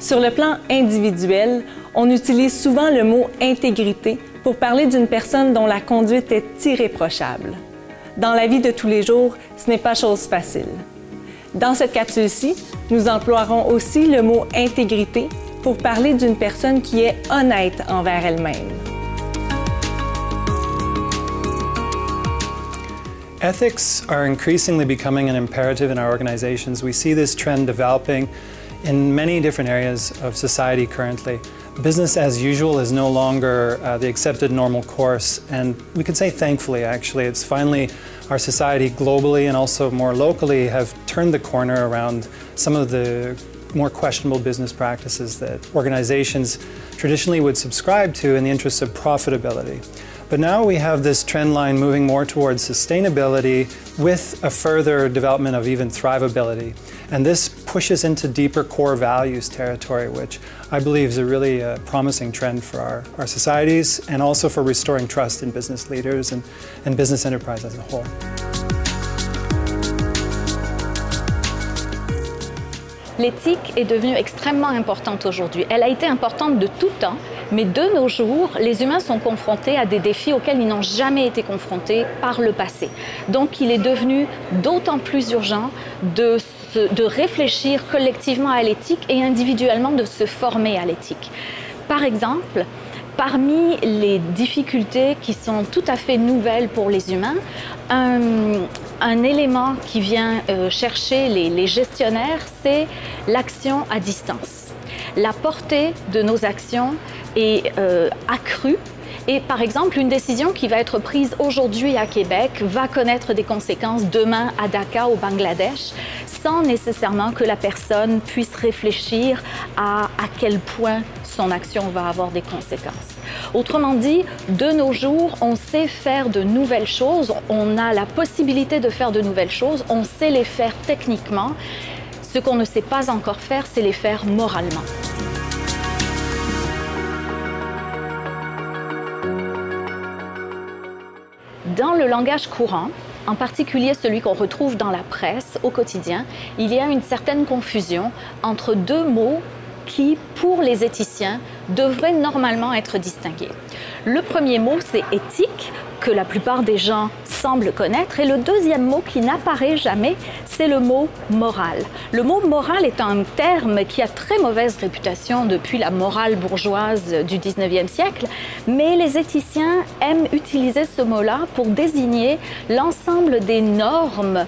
Sur le plan individuel, on utilise souvent le mot « intégrité » pour parler d'une personne dont la conduite est irréprochable. Dans la vie de tous les jours, ce n'est pas chose facile. Dans cette capsule-ci, nous emploierons aussi le mot « intégrité » pour parler d'une personne qui est honnête envers elle-même. Ethics are increasingly becoming an imperative in our organizations. We see this trend developing in many different areas of society currently. Business as usual is no longer the accepted normal course, and we could say thankfully actually, it's finally our society globally and also more locally have turned the corner around some of the more questionable business practices that organizations traditionally would subscribe to in the interests of profitability. But now we have this trend line moving more towards sustainability with a further development of even thrivability. And this pushes into deeper core values territory, which I believe is a really promising trend for our societies and also for restoring trust in business leaders and business enterprise as a whole. L'éthique est devenue extrêmement importante aujourd'hui. Elle a été importante de tout temps, mais de nos jours, les humains sont confrontés à des défis auxquels ils n'ont jamais été confrontés par le passé. Donc il est devenu d'autant plus urgent de réfléchir collectivement à l'éthique et individuellement de se former à l'éthique. Par exemple, parmi les difficultés qui sont tout à fait nouvelles pour les humains, un élément qui vient chercher les gestionnaires, c'est l'action à distance. La portée de nos actions est accrue. Et par exemple, une décision qui va être prise aujourd'hui à Québec va connaître des conséquences demain à Dhaka, au Bangladesh, sans nécessairement que la personne puisse réfléchir à quel point son action va avoir des conséquences. Autrement dit, de nos jours, on sait faire de nouvelles choses, on a la possibilité de faire de nouvelles choses, on sait les faire techniquement. Ce qu'on ne sait pas encore faire, c'est les faire moralement. Dans le langage courant, en particulier celui qu'on retrouve dans la presse au quotidien, il y a une certaine confusion entre deux mots qui, pour les éthiciens, devraient normalement être distingués. Le premier mot, c'est éthique, que la plupart des gens semblent connaître, et le deuxième mot qui n'apparaît jamais, c'est le mot moral. Le mot moral est un terme qui a très mauvaise réputation depuis la morale bourgeoise du 19e siècle, mais les éthiciens aiment utiliser ce mot-là pour désigner l'ensemble des normes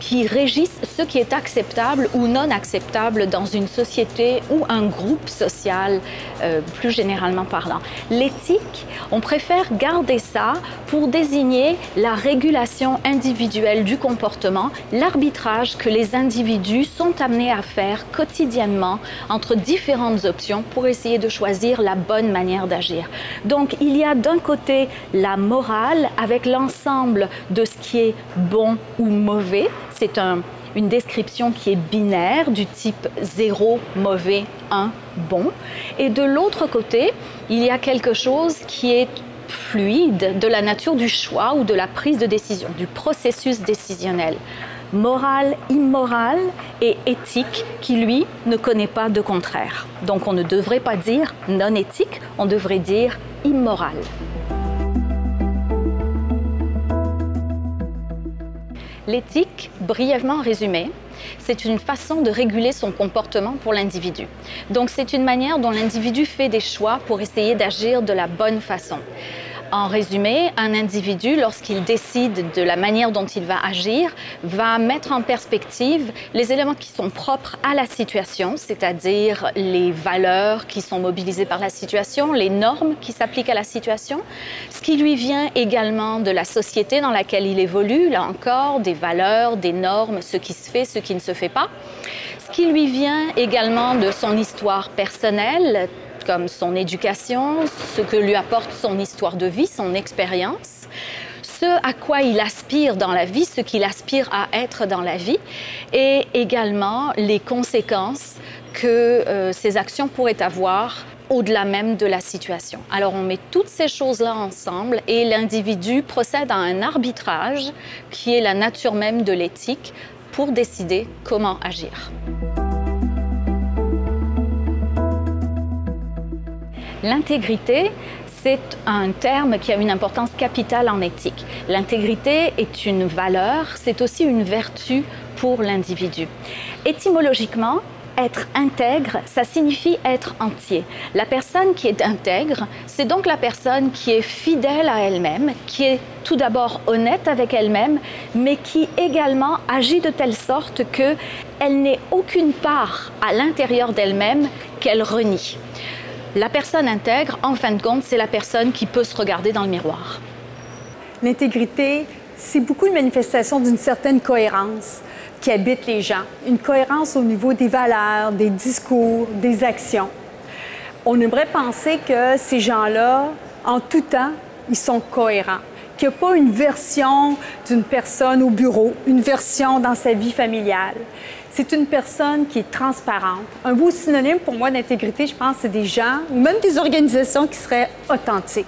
qui régissent ce qui est acceptable ou non acceptable dans une société ou un groupe social, plus généralement parlant. L'éthique, on préfère garder ça pour désigner la régulation individuelle du comportement, l'arbitrage que les individus sont amenés à faire quotidiennement entre différentes options pour essayer de choisir la bonne manière d'agir. Donc, il y a d'un côté la morale avec l'ensemble de ce qui est bon ou mauvais. C'est une description qui est binaire, du type 0, mauvais, 1, bon. Et de l'autre côté, il y a quelque chose qui est fluide, de la nature du choix ou de la prise de décision, du processus décisionnel. Moral, immoral et éthique qui, lui, ne connaît pas de contraire. Donc on ne devrait pas dire non éthique, on devrait dire immoral. L'éthique, brièvement résumée, c'est une façon de réguler son comportement pour l'individu. Donc c'est une manière dont l'individu fait des choix pour essayer d'agir de la bonne façon. En résumé, un individu, lorsqu'il décide de la manière dont il va agir, va mettre en perspective les éléments qui sont propres à la situation, c'est-à-dire les valeurs qui sont mobilisées par la situation, les normes qui s'appliquent à la situation, ce qui lui vient également de la société dans laquelle il évolue, là encore, des valeurs, des normes, ce qui se fait, ce qui ne se fait pas, ce qui lui vient également de son histoire personnelle, comme son éducation, ce que lui apporte son histoire de vie, son expérience, ce à quoi il aspire dans la vie, ce qu'il aspire à être dans la vie, et également les conséquences que ces actions pourraient avoir au-delà même de la situation. Alors on met toutes ces choses-là ensemble et l'individu procède à un arbitrage qui est la nature même de l'éthique pour décider comment agir. L'intégrité, c'est un terme qui a une importance capitale en éthique. L'intégrité est une valeur, c'est aussi une vertu pour l'individu. Étymologiquement, être intègre, ça signifie être entier. La personne qui est intègre, c'est donc la personne qui est fidèle à elle-même, qui est tout d'abord honnête avec elle-même, mais qui également agit de telle sorte qu'elle n'ait aucune part à l'intérieur d'elle-même qu'elle renie. La personne intègre, en fin de compte, c'est la personne qui peut se regarder dans le miroir. L'intégrité, c'est beaucoup une manifestation d'une certaine cohérence qui habite les gens. Une cohérence au niveau des valeurs, des discours, des actions. On aimerait penser que ces gens-là, en tout temps, ils sont cohérents. Qu'il n'y a pas une version d'une personne au bureau, une version dans sa vie familiale. C'est une personne qui est transparente. Un beau synonyme pour moi d'intégrité, je pense, c'est des gens ou même des organisations qui seraient authentiques,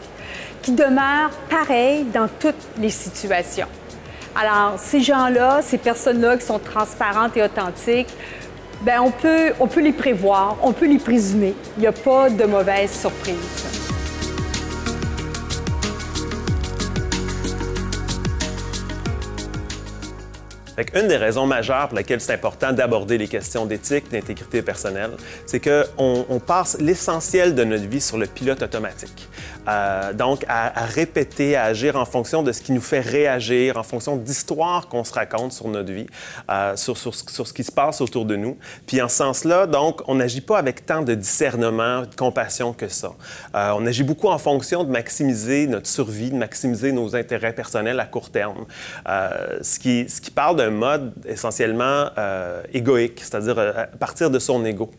qui demeurent pareils dans toutes les situations. Alors, ces gens-là, ces personnes-là qui sont transparentes et authentiques, bien, on peut les prévoir, on peut les présumer. Il n'y a pas de mauvaise surprise. Une des raisons majeures pour laquelle c'est important d'aborder les questions d'éthique, d'intégrité personnelle, c'est qu'on passe l'essentiel de notre vie sur le pilote automatique. Donc, à répéter, à agir en fonction de ce qui nous fait réagir, en fonction d'histoires qu'on se raconte sur notre vie, sur ce qui se passe autour de nous. Puis en ce sens-là, donc, on n'agit pas avec tant de discernement, de compassion que ça. On agit beaucoup en fonction de maximiser notre survie, de maximiser nos intérêts personnels à court terme. Ce qui parle d'un mode essentiellement égoïque, c'est-à-dire à partir de son ego.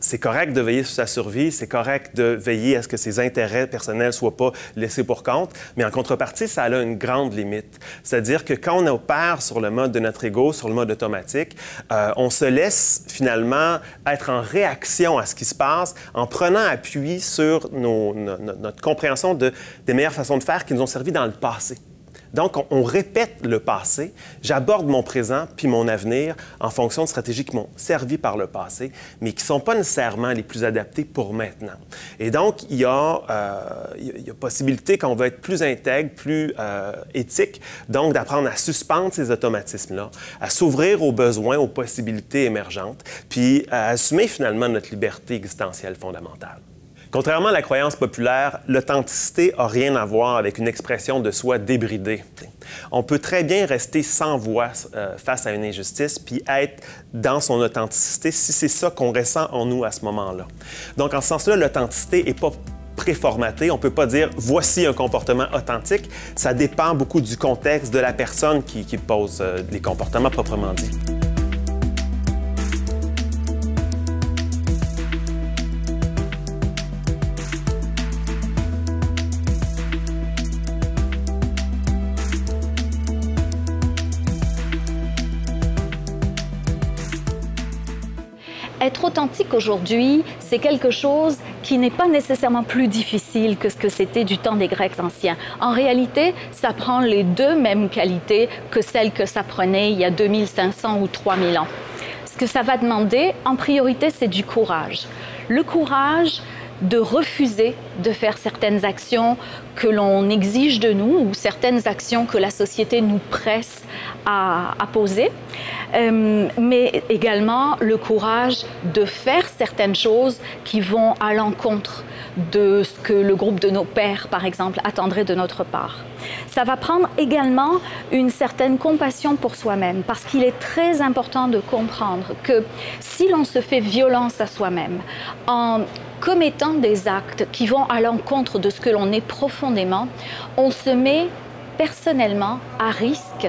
C'est correct de veiller sur sa survie, c'est correct de veiller à ce que ses intérêts personnels ne soient pas laissés pour compte, mais en contrepartie, ça a une grande limite. C'est-à-dire que quand on opère sur le mode de notre ego, sur le mode automatique, on se laisse finalement être en réaction à ce qui se passe en prenant appui sur notre compréhension des meilleures façons de faire qui nous ont servi dans le passé. Donc, on répète le passé, j'aborde mon présent puis mon avenir en fonction de stratégies qui m'ont servi par le passé, mais qui ne sont pas nécessairement les plus adaptées pour maintenant. Et donc, il y a possibilité qu'on va être plus intègre, plus éthique, donc d'apprendre à suspendre ces automatismes-là, à s'ouvrir aux besoins, aux possibilités émergentes, puis à assumer finalement notre liberté existentielle fondamentale. Contrairement à la croyance populaire, l'authenticité n'a rien à voir avec une expression de soi débridée. On peut très bien rester sans voix face à une injustice puis être dans son authenticité si c'est ça qu'on ressent en nous à ce moment-là. Donc, en ce sens-là, l'authenticité n'est pas préformatée. On ne peut pas dire « voici un comportement authentique ». Ça dépend beaucoup du contexte de la personne qui pose les comportements proprement dits. Être authentique aujourd'hui, c'est quelque chose qui n'est pas nécessairement plus difficile que ce que c'était du temps des Grecs anciens. En réalité, ça prend les deux mêmes qualités que celles que ça prenait il y a 2500 ou 3000 ans. Ce que ça va demander, en priorité, c'est du courage. Le courage de refuser de faire certaines actions que l'on exige de nous ou certaines actions que la société nous presse à poser, mais également le courage de faire certaines choses qui vont à l'encontre de ce que le groupe de nos pères, par exemple, attendrait de notre part. Ça va prendre également une certaine compassion pour soi-même, parce qu'il est très important de comprendre que si l'on se fait violence à soi-même en commettant des actes qui vont à l'encontre de ce que l'on est profondément, on se met personnellement à risque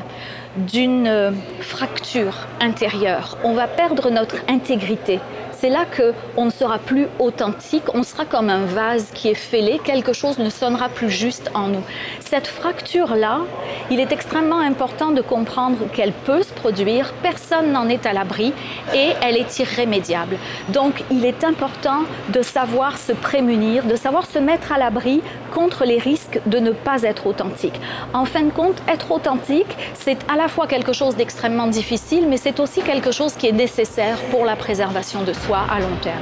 d'une fracture intérieure. On va perdre notre intégrité. C'est là qu'on ne sera plus authentique, on sera comme un vase qui est fêlé, quelque chose ne sonnera plus juste en nous. Cette fracture-là, il est extrêmement important de comprendre qu'elle peut se produire, personne n'en est à l'abri et elle est irrémédiable. Donc il est important de savoir se prémunir, de savoir se mettre à l'abri contre les risques de ne pas être authentique. En fin de compte, être authentique, c'est à la fois quelque chose d'extrêmement difficile, mais c'est aussi quelque chose qui est nécessaire pour la préservation de soi à long terme.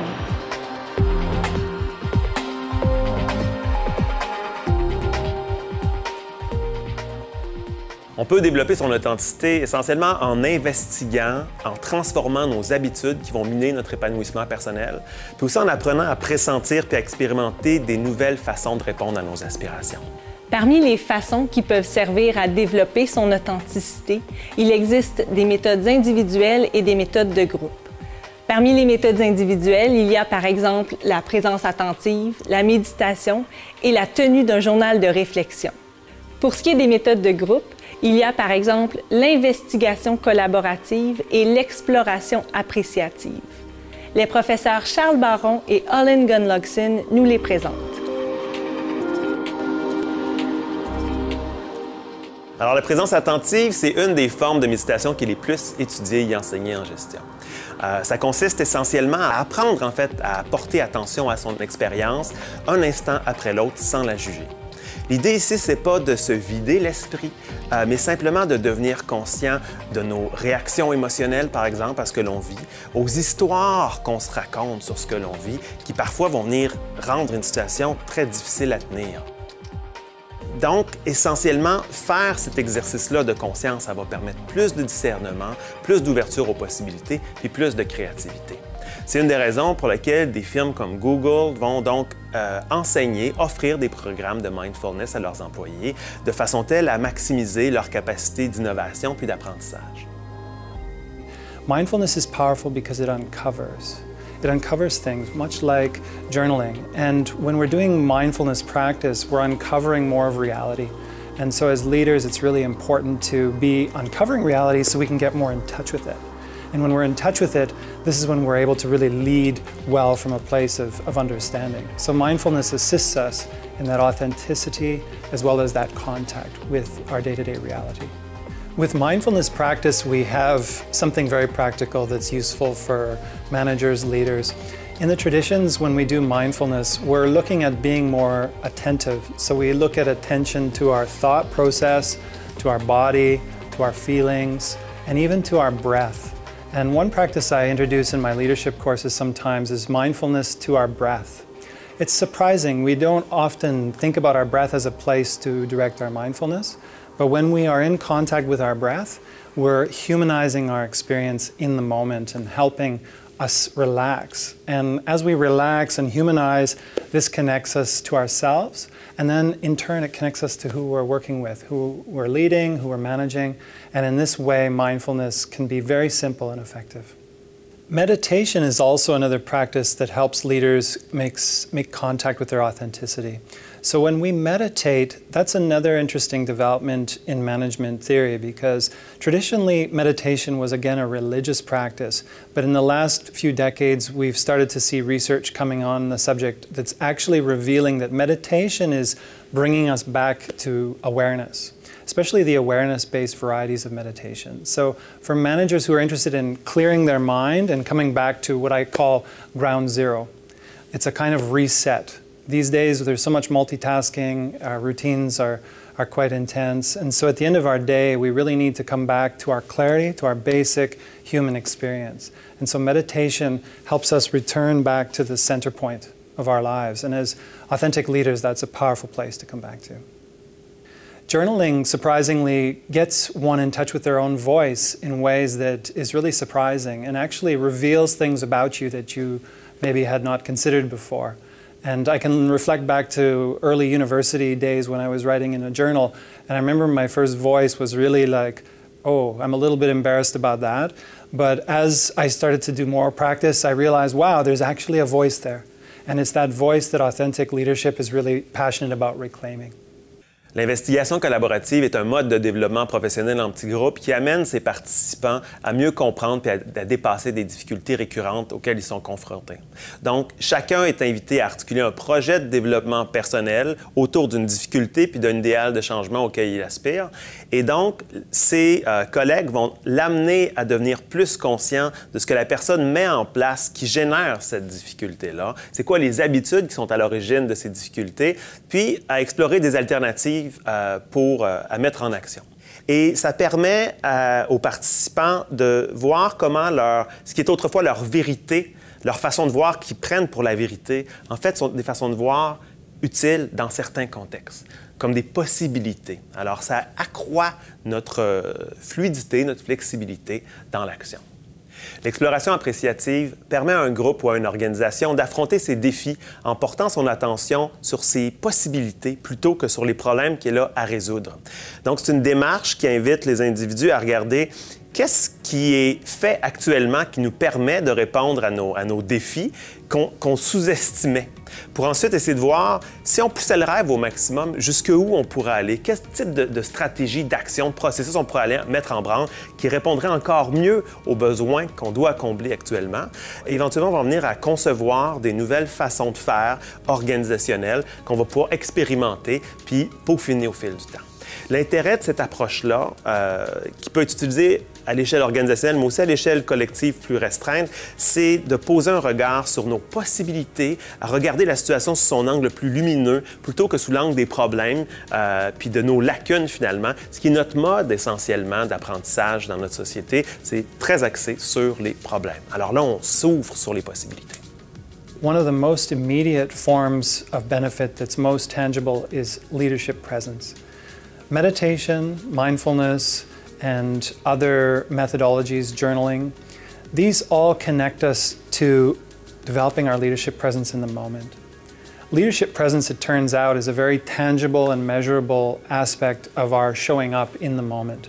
On peut développer son authenticité essentiellement en investiguant, en transformant nos habitudes qui vont miner notre épanouissement personnel, puis aussi en apprenant à pressentir puis à expérimenter des nouvelles façons de répondre à nos aspirations. Parmi les façons qui peuvent servir à développer son authenticité, il existe des méthodes individuelles et des méthodes de groupe. Parmi les méthodes individuelles, il y a par exemple la présence attentive, la méditation et la tenue d'un journal de réflexion. Pour ce qui est des méthodes de groupe, il y a par exemple l'investigation collaborative et l'exploration appréciative. Les professeurs Charles Baron et Olin Gunnlaugson nous les présentent. Alors, la présence attentive, c'est une des formes de méditation qui est les plus étudiées et enseignées en gestion. Ça consiste essentiellement à apprendre, en fait, à porter attention à son expérience un instant après l'autre sans la juger. L'idée ici, c'est pas de se vider l'esprit, mais simplement de devenir conscient de nos réactions émotionnelles, par exemple, à ce que l'on vit, aux histoires qu'on se raconte sur ce que l'on vit, qui parfois vont venir rendre une situation très difficile à tenir. Donc, essentiellement, faire cet exercice-là de conscience, ça va permettre plus de discernement, plus d'ouverture aux possibilités et plus de créativité. C'est une des raisons pour lesquelles des firmes comme Google vont donc enseigner, offrir des programmes de mindfulness à leurs employés de façon telle à maximiser leur capacité d'innovation puis d'apprentissage. Mindfulness is powerful because it uncovers. It uncovers things, much like journaling. And when we're doing mindfulness practice, we're uncovering more of reality. And so as leaders, it's really important to be uncovering reality so we can get more in touch with it. And when we're in touch with it, this is when we're able to really lead well from a place of understanding. So mindfulness assists us in that authenticity as well as that contact with our day-to-day reality. With mindfulness practice, we have something very practical that's useful for managers, leaders. In the traditions, when we do mindfulness, we're looking at being more attentive. So we look at attention to our thought process, to our body, to our feelings, and even to our breath. And one practice I introduce in my leadership courses sometimes is mindfulness to our breath. It's surprising, we don't often think about our breath as a place to direct our mindfulness. But when we are in contact with our breath, we're humanizing our experience in the moment and helping us relax. And as we relax and humanize, this connects us to ourselves. And then in turn, it connects us to who we're working with, who we're leading, who we're managing. And in this way, mindfulness can be very simple and effective. Meditation is also another practice that helps leaders make contact with their authenticity. So when we meditate, that's another interesting development in management theory because traditionally meditation was again a religious practice, but in the last few decades we've started to see research coming on the subject that's actually revealing that meditation is bringing us back to awareness, especially the awareness-based varieties of meditation. So for managers who are interested in clearing their mind and coming back to what I call ground zero, it's a kind of reset. These days, there's so much multitasking, our routines are quite intense, and so at the end of our day, we really need to come back to our clarity, to our basic human experience. And so meditation helps us return back to the center point of our lives, and as authentic leaders, that's a powerful place to come back to. Journaling, surprisingly, gets one in touch with their own voice in ways that is really surprising and actually reveals things about you that you maybe had not considered before. And I can reflect back to early university days when I was writing in a journal, and I remember my first voice was really like, oh, I'm a little bit embarrassed about that. But as I started to do more practice, I realized, wow, there's actually a voice there. And it's that voice that authentic leadership is really passionate about reclaiming. L'investigation collaborative est un mode de développement professionnel en petits groupes qui amène ses participants à mieux comprendre et à dépasser des difficultés récurrentes auxquelles ils sont confrontés. Donc, chacun est invité à articuler un projet de développement personnel autour d'une difficulté puis d'un idéal de changement auquel il aspire. Et donc, ses collègues vont l'amener à devenir plus conscient de ce que la personne met en place qui génère cette difficulté-là. C'est quoi les habitudes qui sont à l'origine de ces difficultés, puis à explorer des alternatives à mettre en action. Et ça permet aux participants de voir comment ce qui est autrefois leur vérité, leur façon de voir qu'ils prennent pour la vérité, en fait, sont des façons de voir utiles dans certains contextes, comme des possibilités. Alors, ça accroît notre fluidité, notre flexibilité dans l'action. L'exploration appréciative permet à un groupe ou à une organisation d'affronter ses défis en portant son attention sur ses possibilités plutôt que sur les problèmes qu'il a à résoudre. Donc, c'est une démarche qui invite les individus à regarder qu'est-ce qui est fait actuellement qui nous permet de répondre à nos défis qu'on sous-estimait, pour ensuite essayer de voir si on poussait le rêve au maximum, jusqu'où on pourrait aller, quel type de stratégie, d'action, de processus on pourrait aller mettre en branle qui répondrait encore mieux aux besoins qu'on doit combler actuellement. Et éventuellement, on va venir à concevoir des nouvelles façons de faire organisationnelles qu'on va pouvoir expérimenter puis peaufiner au fil du temps. L'intérêt de cette approche-là, qui peut être utilisée à l'échelle organisationnelle, mais aussi à l'échelle collective plus restreinte, c'est de poser un regard sur nos possibilités, à regarder la situation sous son angle le plus lumineux, plutôt que sous l'angle des problèmes, puis de nos lacunes finalement, ce qui est notre mode essentiellement d'apprentissage dans notre société, c'est très axé sur les problèmes. Alors là, on s'ouvre sur les possibilités. One of the most immediate forms of benefit that's most tangible is leadership presence. Meditation, mindfulness, and other methodologies, journaling, these all connect us to developing our leadership presence in the moment. Leadership presence, it turns out, is a very tangible and measurable aspect of our showing up in the moment.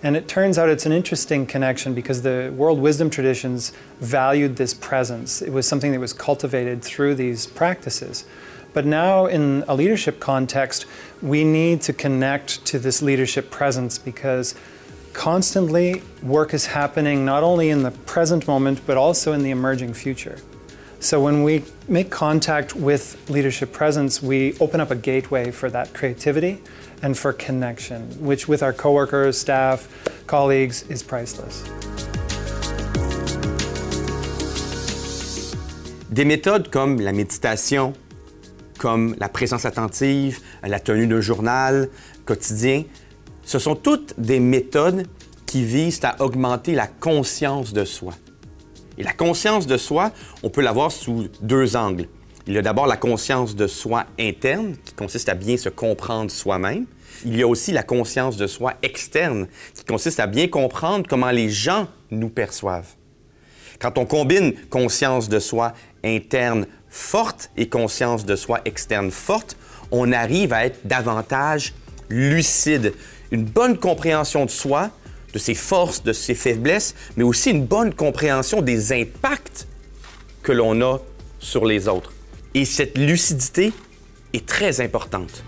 And it turns out it's an interesting connection because the world wisdom traditions valued this presence. It was something that was cultivated through these practices. But now in a leadership context, we need to connect to this leadership presence because constantly work is happening not only in the present moment, but also in the emerging future. So when we make contact with leadership presence, we open up a gateway for that creativity and for connection, which with our coworkers, staff, colleagues is priceless. Des méthodes comme la méditation, comme la présence attentive, la tenue d'un journal quotidien, ce sont toutes des méthodes qui visent à augmenter la conscience de soi. Et la conscience de soi, on peut l'avoir sous deux angles. Il y a d'abord la conscience de soi interne, qui consiste à bien se comprendre soi-même. Il y a aussi la conscience de soi externe, qui consiste à bien comprendre comment les gens nous perçoivent. Quand on combine conscience de soi interne forte et conscience de soi externe forte, on arrive à être davantage lucide. Une bonne compréhension de soi, de ses forces, de ses faiblesses, mais aussi une bonne compréhension des impacts que l'on a sur les autres. Et cette lucidité est très importante.